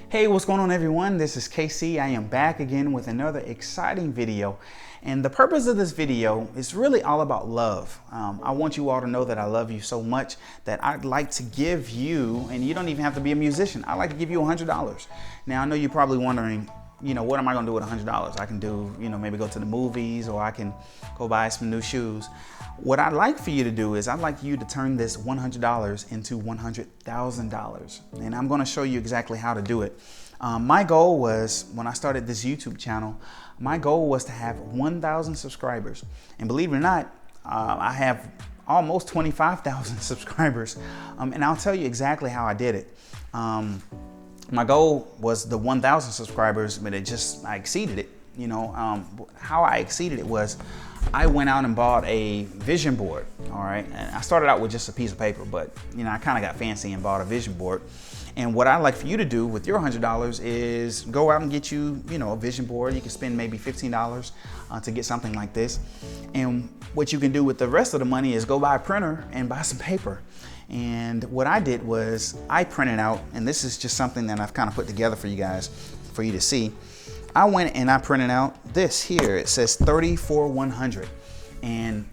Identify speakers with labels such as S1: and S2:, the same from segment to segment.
S1: Hey, what's going on everyone? This is KC. I am back again with another exciting video. And the purpose of this video is really all about love. I want you all to know that I love you so much that I'd like to give you, and you don't even have to be a musician, I'd like to give you $100. Now, I know you're probably wondering, what am I gonna do with $100? I can do, maybe go to the movies, or I can go buy some new shoes. What I'd like for you to do is I'd like you to turn this $100 into $100,000. And I'm gonna show you exactly how to do it. My goal was, when I started this YouTube channel, my goal was to have 1,000 subscribers. And believe it or not, I have almost 25,000 subscribers. And I'll tell you exactly how I did it. My goal was the 1,000 subscribers, but I exceeded it. How I exceeded it was I went out and bought a vision board. All right. And I started out with just a piece of paper, but I kind of got fancy and bought a vision board. And what I'd like for you to do with your $100 is go out and get you, a vision board. You can spend maybe $15 to get something like this. And what you can do with the rest of the money is go buy a printer and buy some paper. And what I did was I printed out, and this is just something that I've kind of put together for you guys, for you to see. I went and I printed out this here. It says 30-for-100. And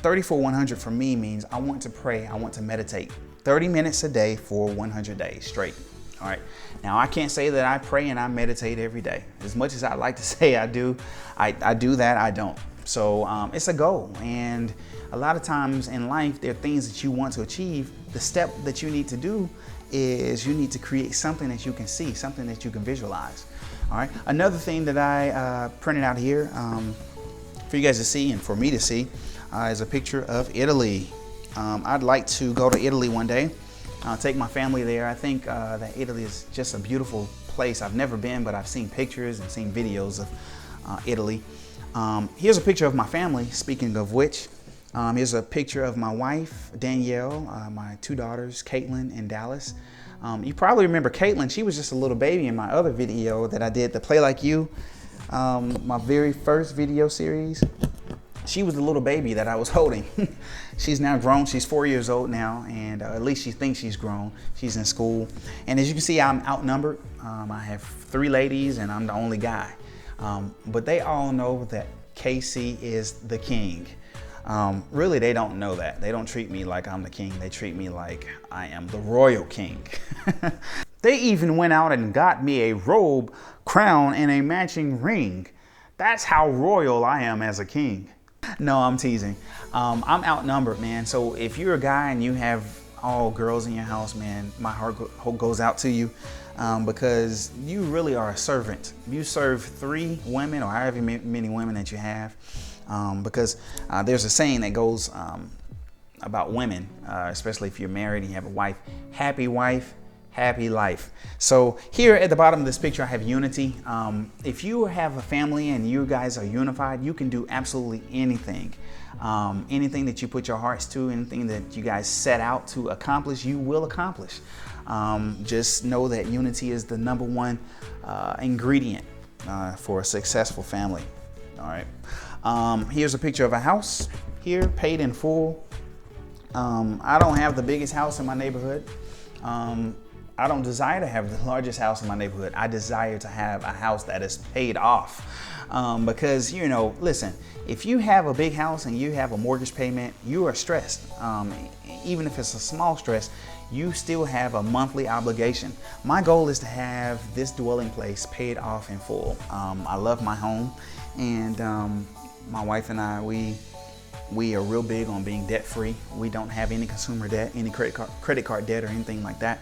S1: 30-for-100 for me means I want to pray, I want to meditate 30 minutes a day for 100 days straight. All right. Now, I can't say that I pray and I meditate every day. As much as I'd like to say I do, I do that, I don't. So it's a goal. And a lot of times in life, there are things that you want to achieve. The step that you need to do is you need to create something that you can see, something that you can visualize. All right. Another thing that I printed out here for you guys to see and for me to see is a picture of Italy. I'd like to go to Italy one day. Take my family there. I think that Italy is just a beautiful place. I've never been, but I've seen pictures and seen videos of Italy. Here's a picture of my family, speaking of which. Here's a picture of my wife, Danielle, my two daughters, Caitlin and Dallas. You probably remember Caitlin. She was just a little baby in my other video that I did, the Play Like You, my very first video series. She was the little baby that I was holding. She's now grown. She's 4 years old now, and at least she thinks she's grown. She's in school. And as you can see, I'm outnumbered. I have 3 ladies, and I'm the only guy. But they all know that KC is the king. Really, they don't know that. They don't treat me like I'm the king. They treat me like I am the royal king. They even went out and got me a robe, crown, and a matching ring. That's how royal I am as a king. No, I'm teasing. I'm outnumbered, man. So if you're a guy and you have all girls in your house, man, my heart goes out to you because you really are a servant. You serve 3 women or however many women that you have. Because there's a saying that goes about women, especially if you're married and you have a wife, happy life. So here at the bottom of this picture, I have unity. If you have a family and you guys are unified, you can do absolutely anything. Anything that you put your hearts to, anything that you guys set out to accomplish, you will accomplish. Just know that unity is the #1 ingredient for a successful family. All right. Here's a picture of a house here, paid in full. I don't have the biggest house in my neighborhood. I don't desire to have the largest house in my neighborhood. I desire to have a house that is paid off. Because, listen, if you have a big house and you have a mortgage payment, you are stressed. Even if it's a small stress, you still have a monthly obligation. My goal is to have this dwelling place paid off in full. I love my home, and my wife and I, we are real big on being debt free. We don't have any consumer debt, any credit card debt or anything like that.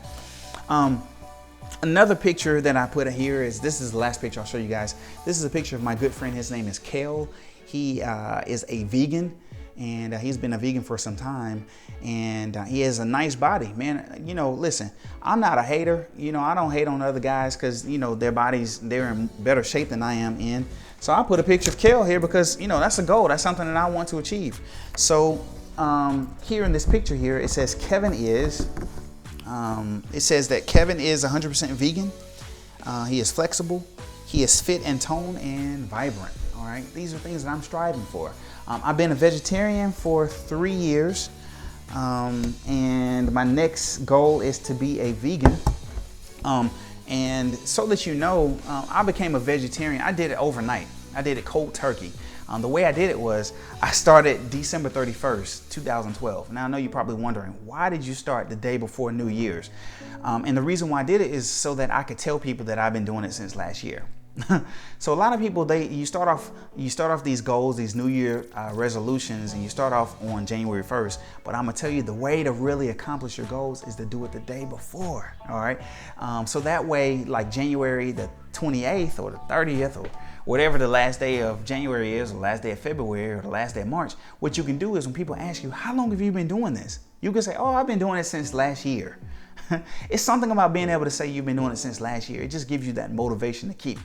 S1: Another picture that I put here this is the last picture I'll show you guys. This is a picture of my good friend. His name is Kale. He is a vegan, and he's been a vegan for some time, and he has a nice body, man. Listen, I'm not a hater. I don't hate on other guys because, their bodies, they're in better shape than I am in. So I put a picture of Kale here because, that's a goal. That's something that I want to achieve. So here in this picture here, it says it says that Kevin is 100% vegan. He is flexible. He is fit and toned and vibrant. All right. These are things that I'm striving for. I've been a vegetarian for 3 years. And my next goal is to be a vegan. And so that you know, I became a vegetarian. I did it overnight. I did it cold turkey. The way I did it was I started December 31st, 2012. Now I know you're probably wondering, why did you start the day before New Year's? And the reason why I did it is so that I could tell people that I've been doing it since last year. So a lot of people, you start off these goals, these New Year resolutions, and you start off on January 1st. But I'm gonna tell you, the way to really accomplish your goals is to do it the day before. All right. So that way, like January the 28th or the 30th or whatever the last day of January is, or the last day of February, or the last day of March, what you can do is when people ask you, how long have you been doing this? You can say, oh, I've been doing it since last year. It's something about being able to say you've been doing it since last year. It just gives you that motivation to keep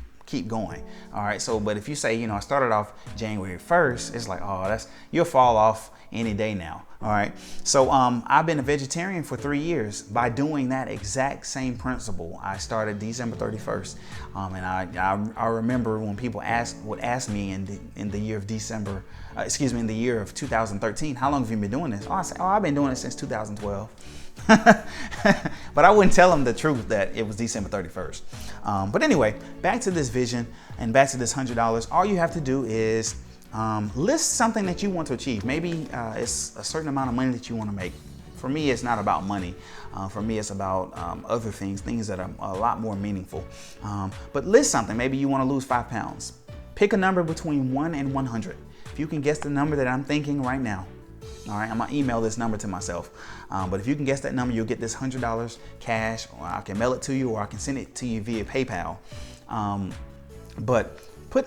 S1: going. All right. So, but if you say, I started off January 1st, it's like, oh, you'll fall off any day now. All right. So, I've been a vegetarian for 3 years. By doing that exact same principle, I started December 31st. And I remember when people would ask me in the year of in the year of 2013, how long have you been doing this? Oh, I say, I've been doing it since 2012. But I wouldn't tell them the truth that it was December 31st. But anyway, back to this vision and back to this $100. All you have to do is list something that you want to achieve. Maybe it's a certain amount of money that you want to make. For me, it's not about money. For me, it's about other things that are a lot more meaningful. But list something. Maybe you want to lose 5 pounds. Pick a number between 1 and 100. If you can guess the number that I'm thinking right now, all right, I'm gonna email this number to myself. But if you can guess that number, you'll get this $100 cash, or I can mail it to you, or I can send it to you via PayPal. But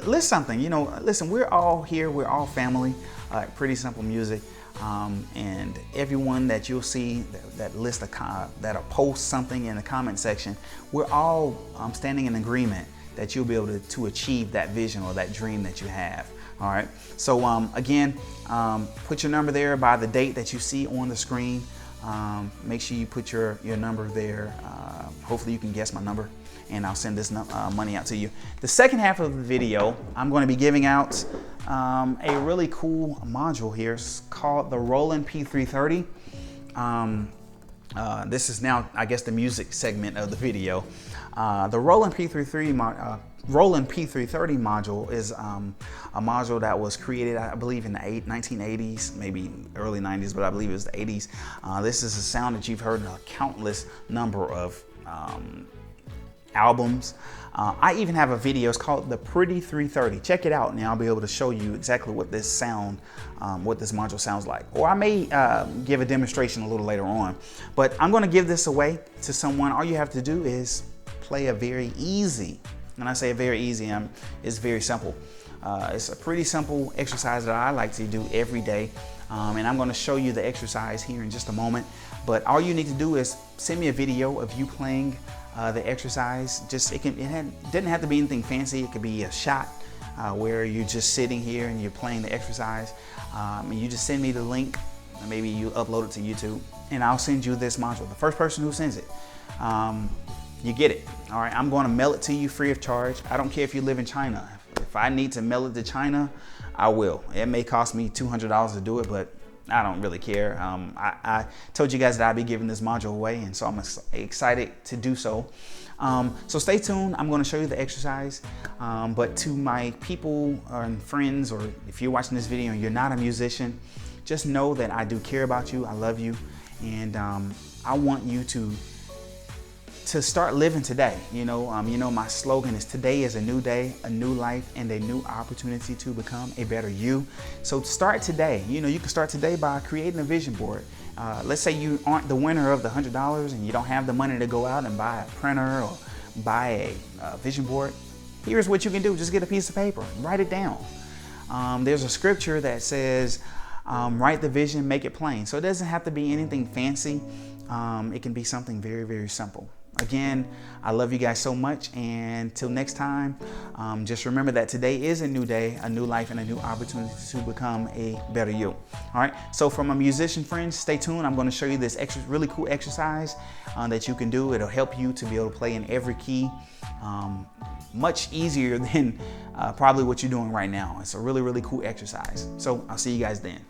S1: list something. Listen, we're all here. We're all family. Pretty Simple Music. And everyone that you'll see that'll post something in the comment section, we're all standing in agreement that you'll be able to achieve that vision or that dream that you have. All right. So again, put your number there by the date that you see on the screen. Make sure you put your number there. Hopefully you can guess my number, and I'll send this money out to you. The second half of the video, I'm going to be giving out a really cool module here. It's called the Roland P330. This is now, I guess, the music segment of the video. The Roland P330 module is a module that was created, I believe, in the 1980s, maybe early 90s, but I believe it was the 80s. This is a sound that you've heard in a countless number of albums. I even have a video. It's called the Pretty 330. Check it out, and I'll be able to show you exactly what this module sounds like. Or I may give a demonstration a little later on. But I'm going to give this away to someone. All you have to do is play a very easy. When I say very easy, it's very simple. It's a pretty simple exercise that I like to do every day. And I'm going to show you the exercise here in just a moment. But all you need to do is send me a video of you playing the exercise. It doesn't have to be anything fancy. It could be a shot where you're just sitting here and you're playing the exercise. And you just send me the link. Maybe you upload it to YouTube, and I'll send you this module. The first person who sends it, you get it. All right, I'm going to mail it to you free of charge. I don't care if you live in China. If I need to mail it to China, I will. It may cost me $200 to do it, but I don't really care. I told you guys that I'd be giving this module away, and so I'm excited to do so. So stay tuned. I'm going to show you the exercise. But to my people and friends, or if you're watching this video and you're not a musician, just know that I do care about you. I love you, and I want you to start living today. My slogan is today is a new day, a new life, and a new opportunity to become a better you. So start today. You can start today by creating a vision board. Let's say you aren't the winner of the $100 and you don't have the money to go out and buy a printer or buy a vision board. Here's what you can do. Just get a piece of paper and write it down. There's a scripture that says, write the vision, make it plain. So it doesn't have to be anything fancy. It can be something very, very simple. Again, I love you guys so much, and till next time, just remember that today is a new day, a new life, and a new opportunity to become a better you. All right, so for my musician friends, stay tuned. I'm going to show you this really cool exercise that you can do. It'll help you to be able to play in every key, much easier than probably what you're doing right now. It's a really, really cool exercise. So I'll see you guys then.